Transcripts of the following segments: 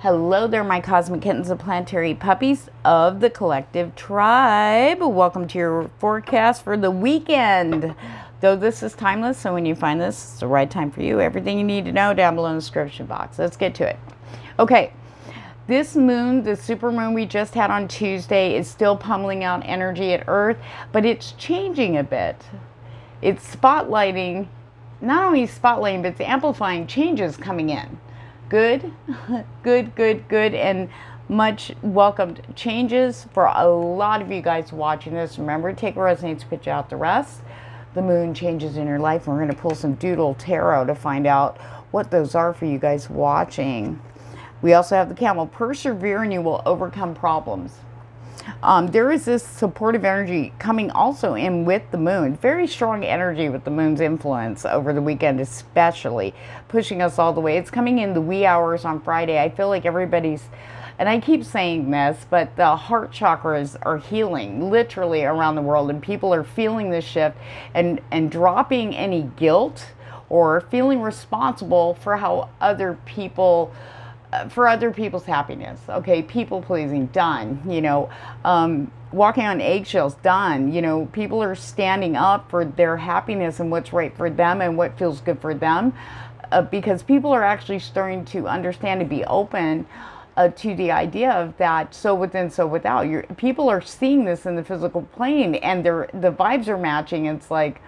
Hello there, my cosmic kittens and planetary puppies of the collective tribe. Welcome to your forecast for the weekend. Though this is timeless, so when you find this, it's the right time for you. Everything you need to know down below in the description box. Let's get to it. Okay, this moon, the super moon we just had on Tuesday, is still pummeling out energy at Earth, but it's changing a bit. It's spotlighting, not only spotlighting, but it's amplifying changes coming in. Good, good, and much welcomed changes for a lot of you guys watching this. Remember, take what resonates, pitch out the rest. The moon changes in your life. We're going to pull some Doodle Tarot to find out what those are for you guys watching. We also have the Camel. Persevere and you will overcome problems. There is this supportive energy coming also in with the moon. Very strong energy with the moon's influence over the weekend, especially pushing us all the way. It's coming in the wee hours on Friday. I feel like everybody's, and I keep saying this, but the heart chakras are healing literally around the world, and people are feeling this shift and dropping any guilt or feeling responsible for how other people, for other people's happiness. Okay, people pleasing, done. You know, walking on eggshells, done. You know, people are standing up for their happiness and what's right for them and what feels good for them, because people are actually starting to understand and be open to the idea of that so within, so without. People are seeing this in the physical plane, and the vibes are matching. It's like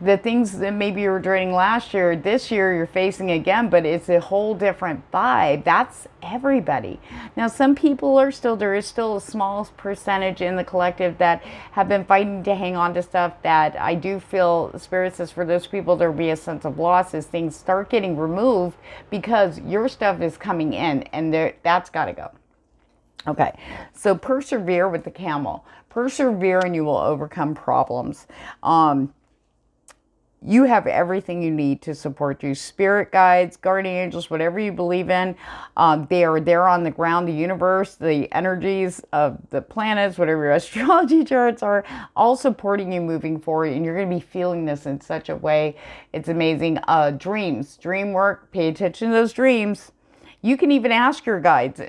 the things that maybe you were dreading last year, this year you're facing again, but it's a whole different vibe. That's everybody. Now, some people are still, there is still a small percentage in the collective that have been fighting to hang on to stuff that I do feel Spirit says for those people there will be a sense of loss as things start getting removed because your stuff is coming in, and that's got to go. Okay, so persevere with the Camel. Persevere and you will overcome problems. You have everything you need to support you. Spirit guides, guardian angels, whatever you believe in, they are there on the ground, the universe, the energies of the planets, whatever your astrology charts are, all supporting you moving forward. And you're going to be feeling this in such a way. It's amazing. Dreams, dream work, pay attention to those dreams. You can even ask your guides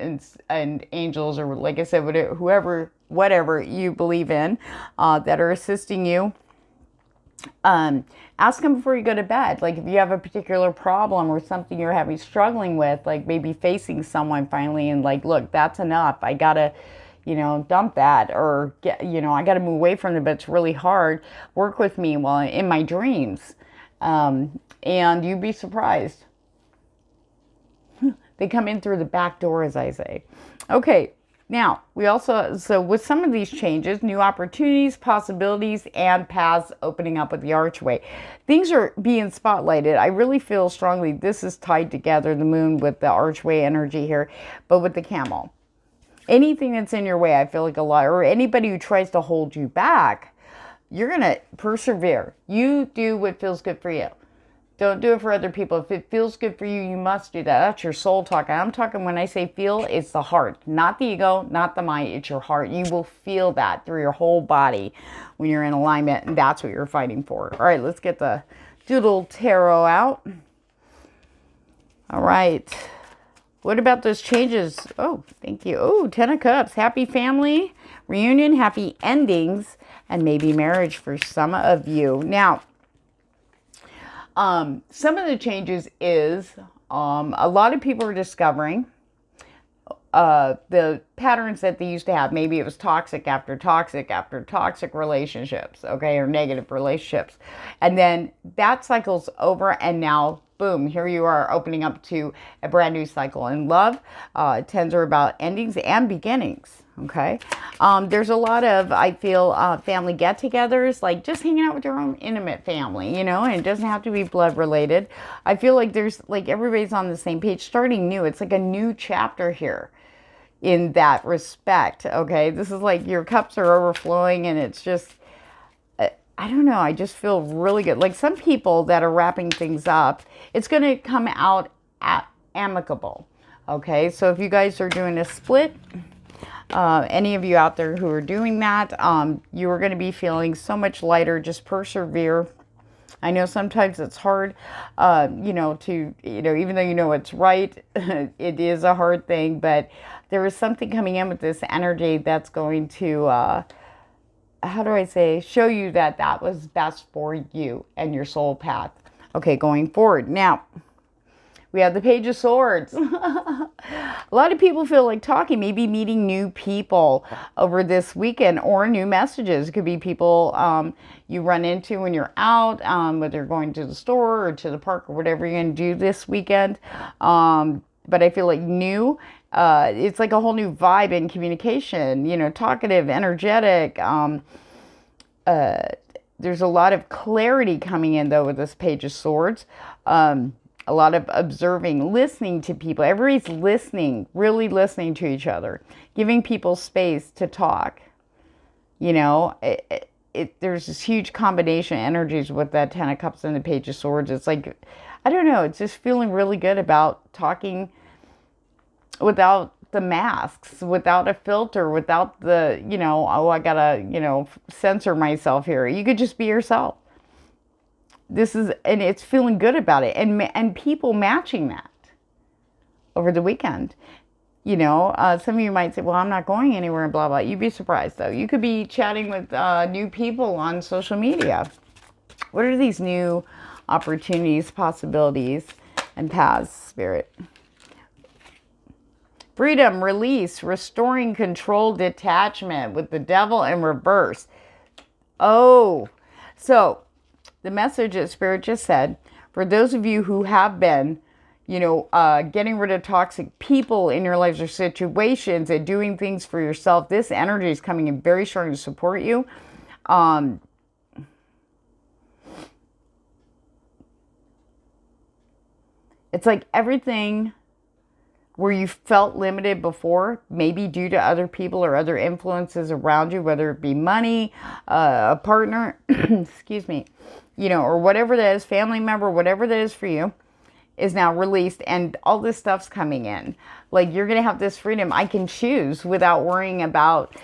and angels, or like I said, whoever, whatever you believe in, that are assisting you. Ask them before you go to bed. Like if you have a particular problem or something you're struggling with, like maybe facing someone finally and like, look, that's enough. I gotta, you know, dump that, or get, you know, I gotta move away from it, but it's really hard. Work with me while in my dreams. And you'd be surprised. They come in through the back door, as I say. Okay. Now, we also, so with some of these changes, new opportunities, possibilities, and paths opening up with the archway. Things are being spotlighted. I really feel strongly this is tied together, the moon with the archway energy here, but with the Camel. Anything that's in your way, I feel like a lot, or anybody who tries to hold you back, you're going to persevere. You do what feels good for you. Don't do it for other people. If it feels good for you, you must do that. That's your soul talking. I'm talking, when I say feel, it's the heart, not the ego, not the mind. It's your heart. You will feel that through your whole body when you're in alignment, and that's what you're fighting for. All right, let's get the Doodle Tarot out. All right. What about those changes? Oh, thank you. Oh, 10 of Cups. Happy family reunion, happy endings, and maybe marriage for some of you. Now, some of the changes is a lot of people are discovering the patterns that they used to have. Maybe it was toxic after toxic after toxic relationships, okay, or negative relationships. And then that cycle's over, and now, boom, here you are opening up to a brand new cycle in love. Tens are about endings and beginnings. Okay. There's a lot of, I feel, family get-togethers, like just hanging out with your own intimate family, you know, and it doesn't have to be blood related. I feel like there's, like, everybody's on the same page, starting new. It's like a new chapter here in that respect. Okay. This is like your cups are overflowing, and it's just, I don't know. I just feel really good. Like some people that are wrapping things up, it's going to come out amicable. Okay. So if you guys are doing a split, any of you out there who are doing that, you are going to be feeling so much lighter. Just persevere. I know sometimes it's hard, even though you know it's right, it is a hard thing, but there is something coming in with this energy that's going to, how do I say, show you that that was best for you and your soul path. Okay, going forward. Now, we have the Page of Swords. A lot of people feel like talking, maybe meeting new people over this weekend or new messages. It could be people you run into when you're out, whether you're going to the store or to the park or whatever you're going to do this weekend. But I feel like new, it's like a whole new vibe in communication, talkative, energetic. There's a lot of clarity coming in, though, with this Page of Swords. A lot of observing, listening to people. Everybody's listening, really listening to each other, giving people space to talk. There's this huge combination of energies with that Ten of Cups and the Page of Swords. It's like, I don't know, it's just feeling really good about talking without the masks, without a filter, without the, I gotta, censor myself here. You could just be yourself. And it's feeling good about it, and people matching that over the weekend. Some of you might say, well, I'm not going anywhere and blah, blah. You'd be surprised, though. You could be chatting with new people on social media. What are these new opportunities, possibilities, and paths, Spirit? Freedom, release, restoring control, detachment with the Devil in reverse. Oh, so the message that Spirit just said, for those of you who have been, getting rid of toxic people in your lives or situations and doing things for yourself, this energy is coming in very strong to support you. It's like everything where you felt limited before, maybe due to other people or other influences around you, whether it be money, a partner, excuse me, or whatever that is, family member, whatever that is for you, is now released, and all this stuff's coming in. Like, you're going to have this freedom. I can choose without worrying about,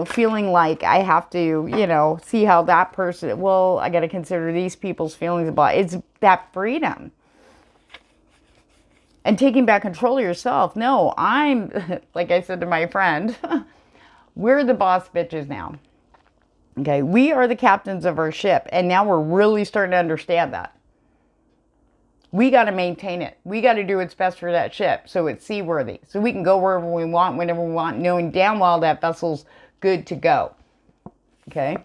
feeling like I have to, see how that person, well, I got to consider these people's feelings about it. It's that freedom. And taking back control of yourself. No, I'm, like I said to my friend, we're the boss bitches now. Okay, we are the captains of our ship. And now we're really starting to understand that. We got to maintain it. We got to do what's best for that ship so it's seaworthy. So we can go wherever we want, whenever we want, knowing damn well that vessel's good to go. Okay?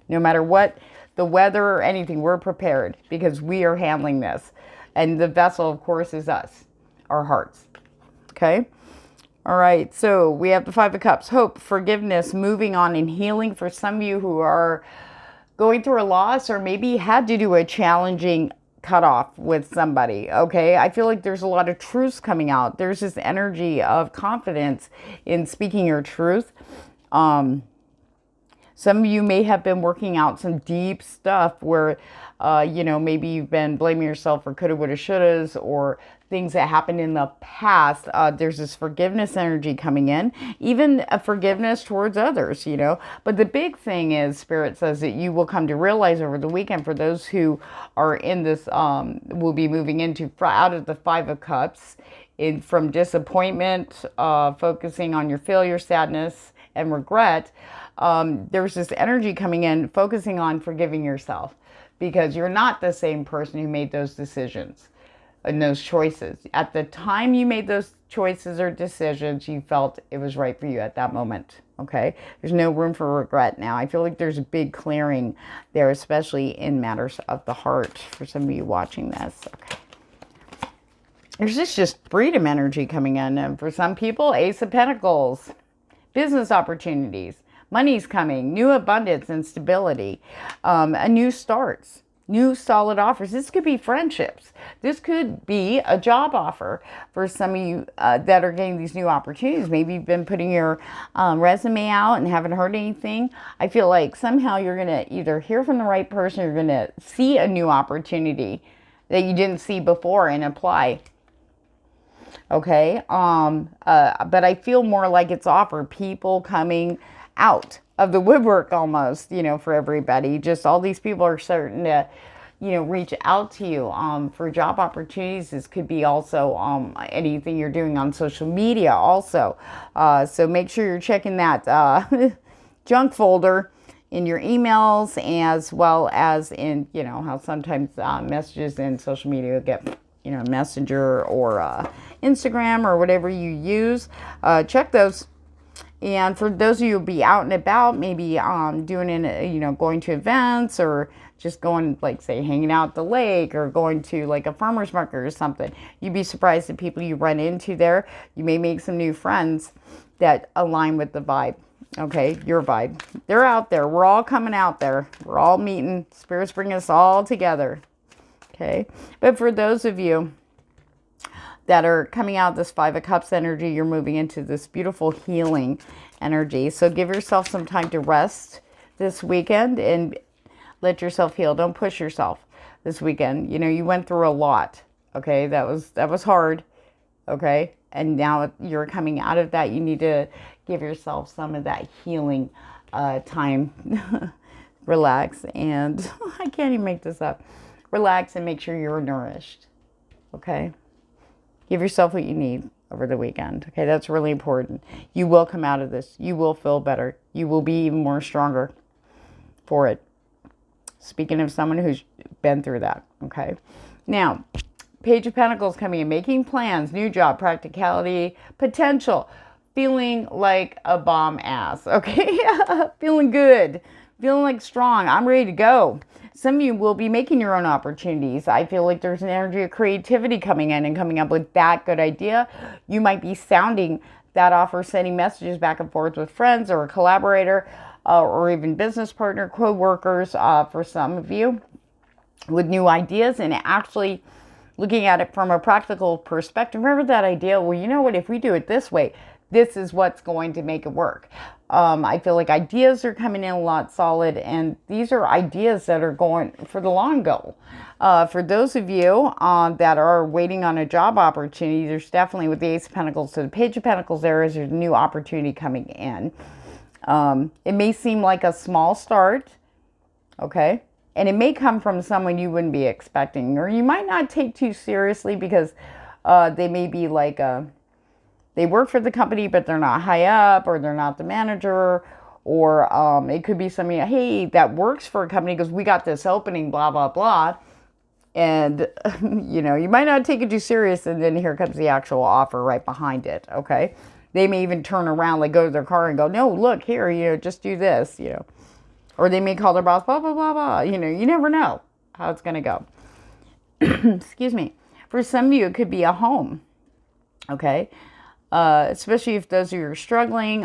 No matter what the weather or anything, we're prepared because we are handling this. And the vessel, of course, is us, our hearts. Okay? All right. So we have the Five of Cups. Hope, forgiveness, moving on, and healing for some of you who are going through a loss or maybe had to do a challenging cutoff with somebody. Okay? I feel like there's a lot of truths coming out. There's this energy of confidence in speaking your truth. Some of you may have been working out some deep stuff where, maybe you've been blaming yourself for coulda, woulda, shouldas, or things that happened in the past. There's this forgiveness energy coming in, even a forgiveness towards others, But the big thing is, Spirit says that you will come to realize over the weekend, for those who are in this, will be moving into out of the Five of Cups, from disappointment, focusing on your failure, sadness, and regret. There's this energy coming in, focusing on forgiving yourself, because you're not the same person who made those decisions and those choices. At the time you made those choices or decisions, you felt it was right for you at that moment. Okay? There's no room for regret now. I feel like there's a big clearing there, especially in matters of the heart for some of you watching this. Okay. There's just freedom energy coming in. And for some people, Ace of Pentacles, business opportunities. Money's coming, new abundance and stability, a new starts, new solid offers. This could be friendships. This could be a job offer for some of you that are getting these new opportunities. Maybe you've been putting your resume out and haven't heard anything. I feel like somehow you're going to either hear from the right person, or you're going to see a new opportunity that you didn't see before and apply. Okay, but I feel more like it's offer, people coming out of the woodwork almost, for everybody. Just all these people are starting to, reach out to you for job opportunities. This could be also anything you're doing on social media also. So make sure you're checking that junk folder in your emails, as well as in, how sometimes messages in social media get, Messenger or Instagram or whatever you use. Check those. And for those of you who'll be out and about, maybe going to events, or just going, like, say, hanging out at the lake, or going to like a farmer's market or something, you'd be surprised at people you run into there. You may make some new friends that align with the vibe. Okay, your vibe. They're out there. We're all coming out there. We're all meeting. Spirits bring us all together. Okay, but for those of you that are coming out of this Five of Cups energy, you're moving into this beautiful healing energy. So give yourself some time to rest this weekend and let yourself heal. Don't push yourself this weekend. You went through a lot. Okay, that was hard. Okay, and now you're coming out of that. You need to give yourself some of that healing time. Relax, and I can't even make this up. Relax and make sure you're nourished. Okay, give yourself what you need over the weekend. Okay, that's really important. You will come out of this. You will feel better. You will be even more stronger for it. Speaking of someone who's been through that. Okay, now, Page of Pentacles coming in, making plans, new job, practicality, potential, feeling like a bomb ass. Okay, feeling good, feeling like strong. I'm ready to go. Some of you will be making your own opportunities. I feel like there's an energy of creativity coming in and coming up with that good idea. You might be sounding that offer, sending messages back and forth with friends or a collaborator or even business partner, co-workers for some of you, with new ideas, and actually looking at it from a practical perspective. Remember that idea, well, you know what, if we do it this way, this is what's going to make it work. I feel like ideas are coming in a lot solid, and these are ideas that are going for the long goal. For those of you that are waiting on a job opportunity, there's definitely, with the Ace of Pentacles to the Page of Pentacles, there's a new opportunity coming in. It may seem like a small start, okay? And it may come from someone you wouldn't be expecting, or you might not take too seriously, because they may be like they work for the company, but they're not high up, or they're not the manager, or it could be somebody, hey, that works for a company because we got this opening, blah, blah, blah. And, you might not take it too serious, and then here comes the actual offer right behind it, okay? They may even turn around, like go to their car and go, no, look, here, just do this, Or they may call their boss, blah, blah, blah, blah. You never know how it's going to go. Excuse me. For some of you, it could be a home, okay? Especially if those of you are struggling,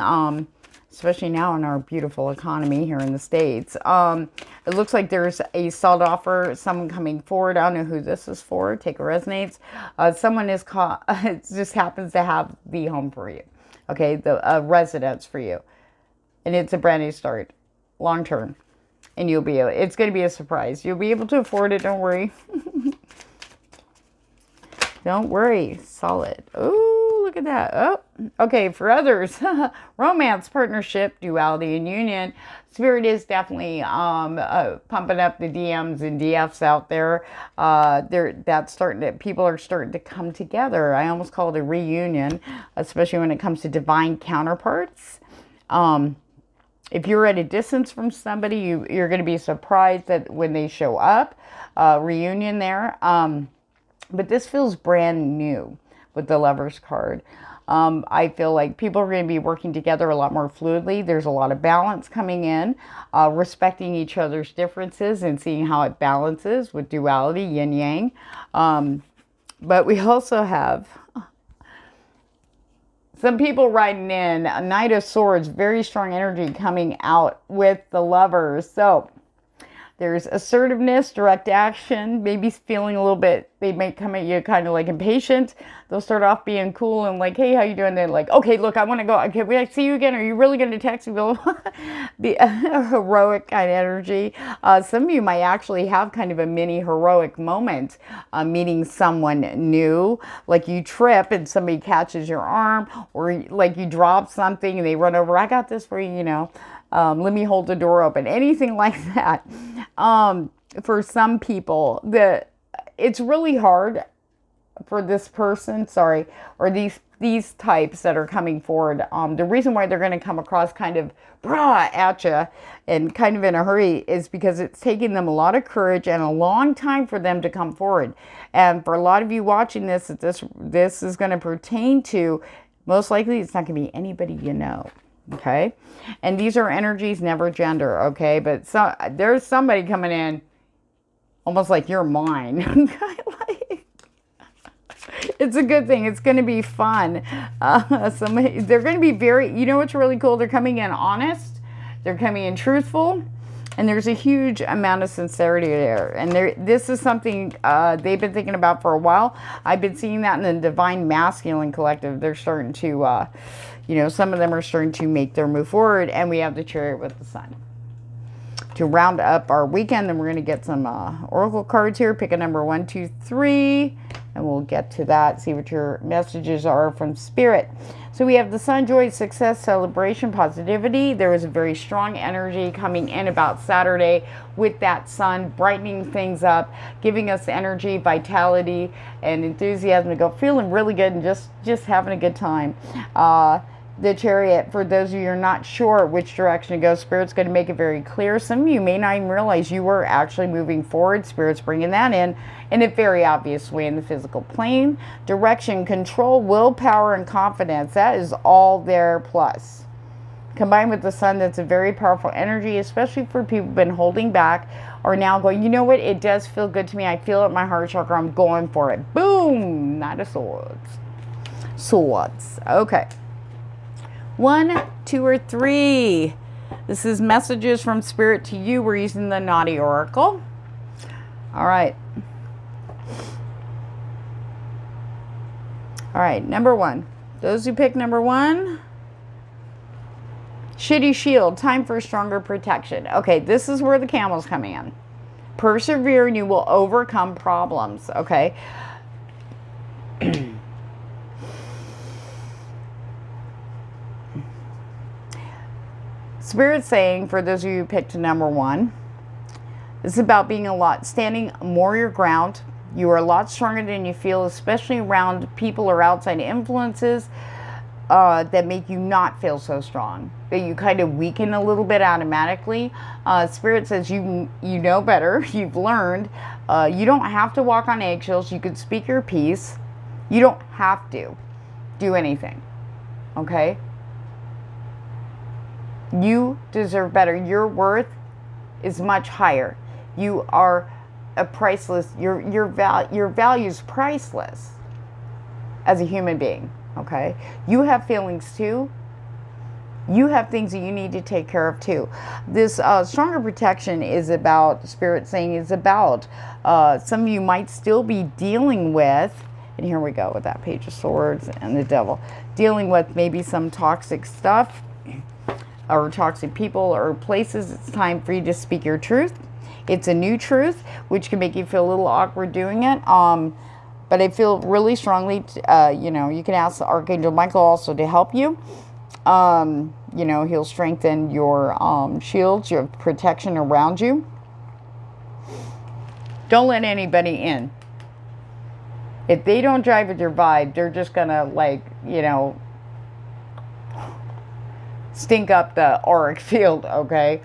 especially now in our beautiful economy here in the States. It looks like there's a solid offer, someone coming forward. I don't know who this is for. Take a resonates. Someone is it just happens to have the home for you, okay? The residence for you. And it's a brand new start, long term. And it's going to be a surprise. You'll be able to afford it, don't worry. Don't worry, solid. Oh, look at that. Oh, okay, for others, romance, partnership, duality, and union. Spirit is definitely pumping up the DMs and DFs out there. People are starting to come together. I almost call it a reunion, especially when it comes to divine counterparts. If you're at a distance from somebody, you're going to be surprised that when they show up, reunion there. But this feels brand new with the Lover's card. I feel like people are going to be working together a lot more fluidly. There's a lot of balance coming in, respecting each other's differences and seeing how it balances with duality, yin yang. But we also have some people writing in a Knight of Swords, very strong energy coming out with the Lovers. So there's assertiveness, direct action, maybe feeling a little bit, they may come at you kind of like impatient. They'll start off being cool and like, hey, how you doing? Then like, okay, look, I want to go. Okay, we see you again. Are you really going to text me? The heroic kind of energy. Some of you might actually have kind of a mini heroic moment meeting someone new. Like you trip and somebody catches your arm, or like you drop something and they run over. I got this for you, let me hold the door open. Anything like that. for some people, it's really hard for this person, or these types that are coming forward. The reason why they're going to come across kind of brah at you and kind of in a hurry is because it's taking them a lot of courage and a long time for them to come forward. And for a lot of you watching this is going to pertain to, most likely it's not going to be anybody you know. Okay, and these are energies, never gender. Okay, but there's somebody coming in almost like you're mine. It's a good thing. It's going to be fun. They're going to be very, you know what's really cool? They're coming in honest. They're coming in truthful. And there's a huge amount of sincerity there. And this is something they've been thinking about for a while. I've been seeing that in the Divine Masculine Collective. They're starting to, some of them are starting to make their move forward. And we have the Chariot with the Sun. To round up our weekend, then we're going to get some oracle cards here. Pick a number 1, 2, 3, and we'll get to that. See what your messages are from Spirit. So we have the Sun, joy, success, celebration, positivity. There was a very strong energy coming in about Saturday with that Sun, brightening things up, giving us energy, vitality, and enthusiasm to go feeling really good and just having a good time. The Chariot, for those of you who are not sure which direction to go, Spirit's going to make it very clear. Some of you may not even realize you were actually moving forward. Spirit's bringing that in a very obvious way in the physical plane. Direction, control, willpower, and confidence. That is all there plus. Combined with the Sun, that's a very powerful energy, especially for people who've been holding back or now going, you know what, it does feel good to me. I feel it in my heart chakra. I'm going for it. Boom! Knight of Swords. Swords. Okay. 1, 2, or 3. This is messages from Spirit to you. We're using the Naughty Oracle. All right. All right, number 1. Those who pick number 1. Shitty Shield. Time for stronger protection. Okay, this is where the camel's coming in. Persevere and you will overcome problems. Okay. Spirit's saying, for those of you who picked number 1, this is about standing more your ground. You are a lot stronger than you feel, especially around people or outside influences that make you not feel so strong. That you kind of weaken a little bit automatically. Spirit says you know better. You've learned. You don't have to walk on eggshells. You could speak your piece. You don't have to do anything. Okay? You deserve better. Your worth is much higher. You are a priceless. Your value is priceless as a human being. Okay, you have feelings too. You have things that you need to take care of too. This stronger protection is about, Spirit saying, is about some of you might still be dealing with, and here we go with that Page of Swords and the Devil, dealing with maybe some toxic stuff or toxic people or places. It's time for you to speak your truth. It's a new truth, which can make you feel a little awkward doing it. But I feel really strongly, you can ask Archangel Michael also to help you. He'll strengthen your shields, your protection around you. Don't let anybody in. If they don't drive with your vibe, they're just going to, stink up the auric field, okay?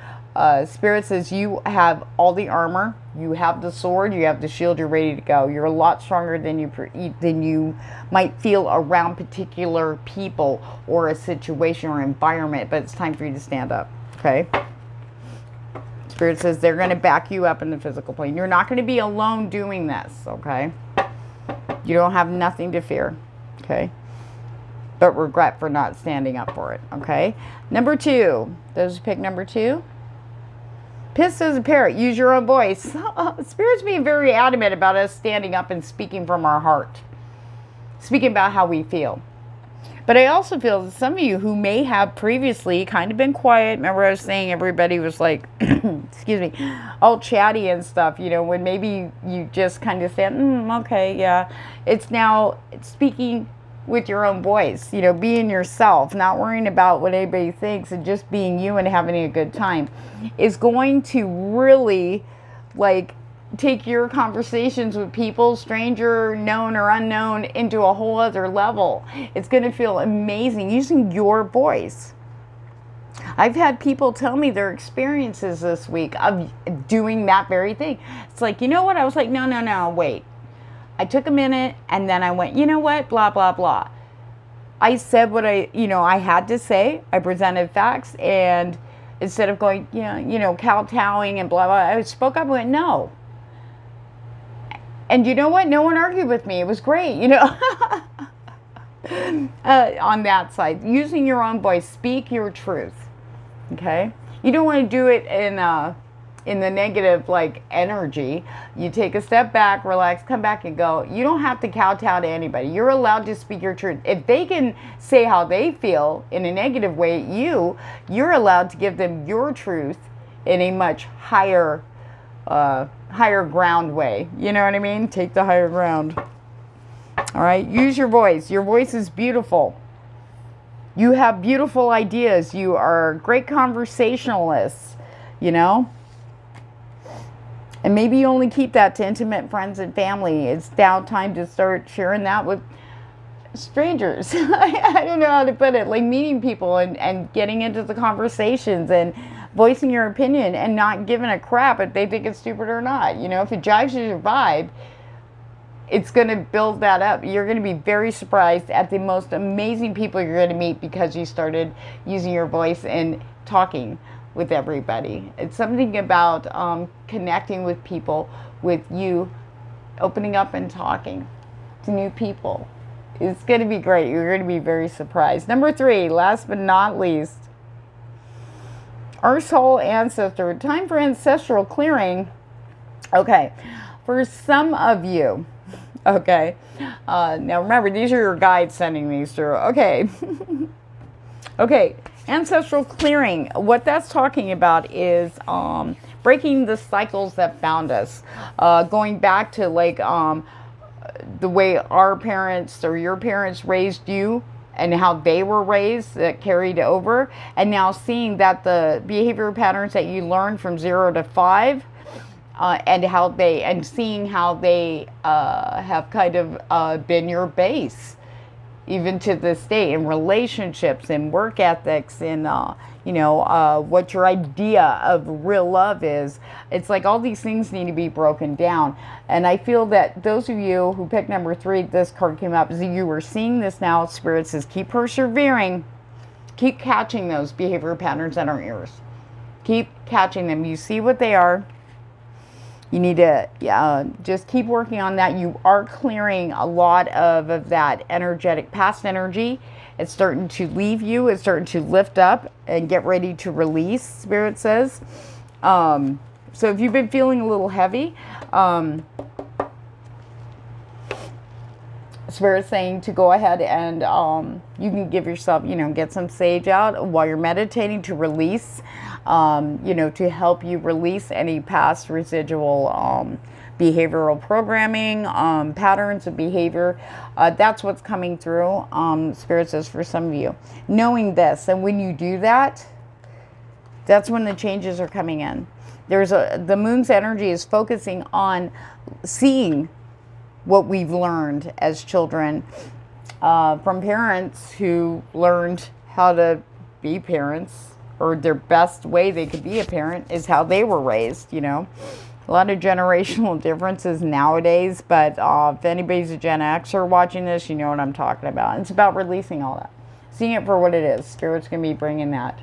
Spirit says you have all the armor, you have the sword, you have the shield, you're ready to go. You're a lot stronger than you might feel around particular people or a situation or environment, but it's time for you to stand up, okay? Spirit says they're going to back you up in the physical plane. You're not going to be alone doing this, okay? You don't have nothing to fear, okay? But regret for not standing up for it, okay? Number 2. Those who pick number 2. Pissed as a parrot. Use your own voice. Spirit's being very adamant about us standing up and speaking from our heart. Speaking about how we feel. But I also feel that some of you who may have previously kind of been quiet. Remember I was saying everybody was like, excuse me, all chatty and stuff. When maybe you just kind of said, okay, yeah. It's now speaking with your own voice, being yourself, not worrying about what anybody thinks and just being you and having a good time is going to really take your conversations with people, stranger, known or unknown, into a whole other level. It's going to feel amazing using your voice. I've had people tell me their experiences this week of doing that very thing. It's like, you know what? I was like, no, wait. I took a minute and then I went, you know what? Blah, blah, blah. I said what I had to say. I presented facts, and instead of going, kowtowing and blah, blah, I spoke up and went, no. And you know what? No one argued with me. It was great, on that side. Using your own voice, speak your truth. Okay? You don't want to do it in the negative, energy. You take a step back, relax, come back and go. You don't have to kowtow to anybody. You're allowed to speak your truth. If they can say how they feel in a negative way at you're allowed to give them your truth in a much higher ground way. You know what I mean? Take the higher ground. All right? Use your voice. Your voice is beautiful. You have beautiful ideas. You are great conversationalists, And maybe you only keep that to intimate friends and family. It's now time to start sharing that with strangers. I don't know how to put it. Like meeting people and getting into the conversations and voicing your opinion and not giving a crap if they think it's stupid or not. If it jives with your vibe, it's going to build that up. You're going to be very surprised at the most amazing people you're going to meet because you started using your voice and talking with everybody. It's something about connecting with people, with you opening up and talking to new people. It's going to be great. You're going to be very surprised. Number 3, last but not least, our soul ancestor. Time for ancestral clearing. Okay, for some of you, okay, now remember, these are your guides sending these through. Okay, okay, ancestral clearing. What that's talking about is breaking the cycles that bound us, going back to the way our parents or your parents raised you and how they were raised, that carried over, and now seeing that the behavior patterns that you learned from 0 to 5, and seeing how they have kind of been your base even to this day in relationships and work ethics and what your idea of real love is. It's like all these things need to be broken down. And I feel that those of you who picked number 3, this card came up, is you were seeing this now. Spirit says keep persevering, keep catching those behavior patterns that aren't yours. Keep catching them. You see what they are. You need to just keep working on that. You are clearing a lot of that energetic past energy. It's starting to leave you. It's starting to lift up and get ready to release, Spirit says. So if you've been feeling a little heavy, Spirit's saying to go ahead and you can give yourself, get some sage out while you're meditating to release, to help you release any past residual behavioral programming, patterns of behavior. That's what's coming through, Spirit says, for some of you. Knowing this, and when you do that, that's when the changes are coming in. The moon's energy is focusing on seeing what we've learned as children from parents who learned how to be parents, or their best way they could be a parent is how they were raised, A lot of generational differences nowadays, but if anybody's a Gen Xer watching this, you know what I'm talking about. It's about releasing all that, seeing it for what it is. Spirit's going to be bringing that.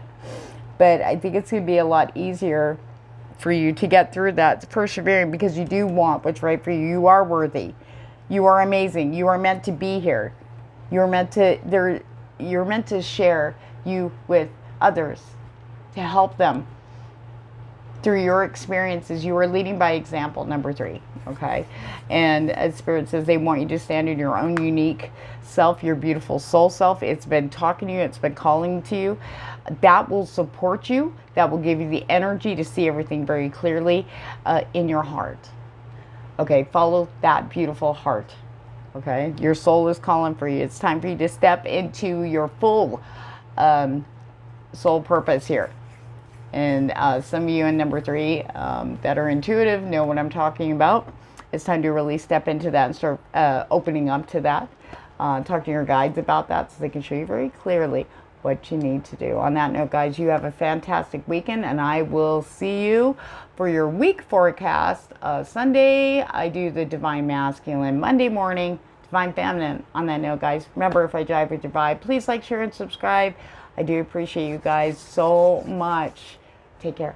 But I think it's going to be a lot easier for you to get through that, persevering, because you do want what's right for you. You are worthy. You are amazing. You are meant to be here. You're meant to share you with others, to help them through your experiences. You are leading by example, number 3, okay? And as Spirit says, they want you to stand in your own unique self, your beautiful soul self. It's been talking to you. It's been calling to you. That will support you. That will give you the energy to see everything very clearly in your heart. Okay, follow that beautiful heart. Okay, your soul is calling for you. It's time for you to step into your full soul purpose here. And some of you in number 3 that are intuitive know what I'm talking about. It's time to really step into that and start opening up to that. Talk to your guides about that so they can show you very clearly what you need to do. On that note, guys, you have a fantastic weekend, and I will see you for your week forecast. Sunday, I do the Divine Masculine. Monday morning, Divine Feminine. On that note, guys, remember, if I jive with your vibe, please like, share, and subscribe. I do appreciate you guys so much. Take care.